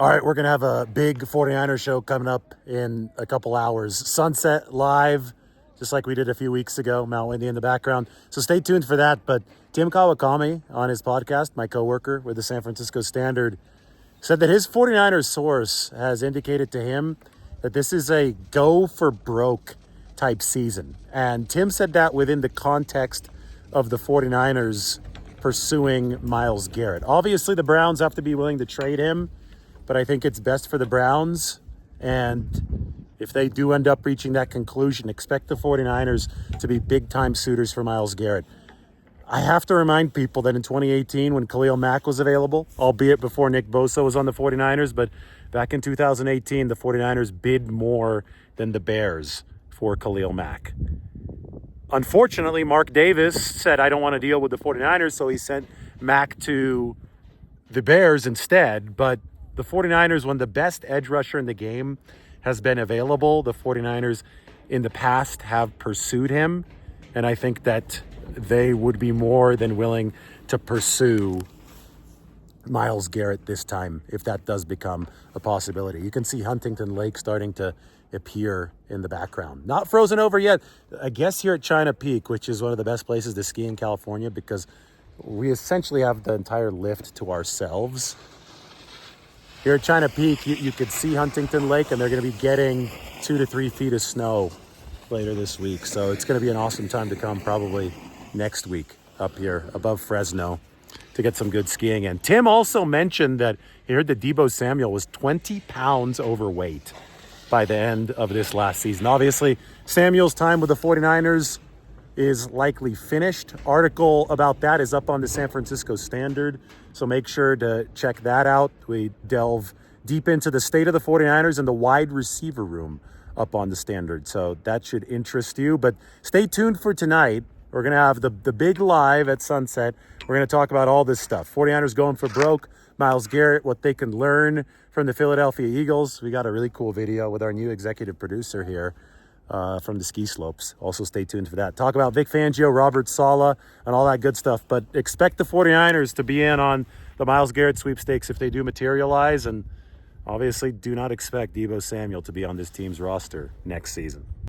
All right, we're going to have a big 49ers show coming up in a couple hours. Sunset live, just like we did a few weeks ago. Mount Windy in the background. So stay tuned for that. But Tim Kawakami on his podcast, my coworker with the San Francisco Standard, said that his 49ers source has indicated to him that this is a go for broke type season. And Tim said that within the context of the 49ers pursuing Myles Garrett. Obviously, the Browns have to be willing to trade him, but I think it's best for the Browns. And if they do end up reaching that conclusion, expect the 49ers to be big-time suitors for Myles Garrett. I have to remind people that in 2018, when Khalil Mack was available, albeit before Nick Bosa was on the 49ers, but back in 2018, the 49ers bid more than the Bears for Khalil Mack. Unfortunately, Mark Davis said, I don't want to deal with the 49ers, so he sent Mack to the Bears instead. But the 49ers, when the best edge rusher in the game has been available, the 49ers in the past have pursued him. And I think that they would be more than willing to pursue Myles Garrett this time, if that does become a possibility. You can see Huntington Lake starting to appear in the background. Not frozen over yet. I guess here at China Peak, which is one of the best places to ski in California because we essentially have the entire lift to ourselves. Here at China Peak, you could see Huntington Lake, and they're going to be getting 2 to 3 feet of snow later this week. So it's going to be an awesome time to come, probably next week up here above Fresno to get some good skiing. And Tim also mentioned that he heard that Deebo Samuel was 20 pounds overweight by the end of this last season. Obviously, Samuel's time with the 49ers is likely finished. Article about that is up on the San Francisco Standard, so make sure to check that out. We delve deep into the state of the 49ers and the wide receiver room up on the Standard, so that should interest you. But stay tuned for tonight. We're going to have the big live at sunset. We're going to talk about all this stuff. 49ers going for broke, Myles Garrett, what they can learn from the Philadelphia Eagles. We got a really cool video with our new executive producer here from the ski slopes. Also stay tuned for that. Talk about Vic Fangio, Robert Saleh, and all that good stuff. But expect the 49ers to be in on the Myles Garrett sweepstakes if they do materialize. And obviously do not expect Deebo Samuel to be on this team's roster next season.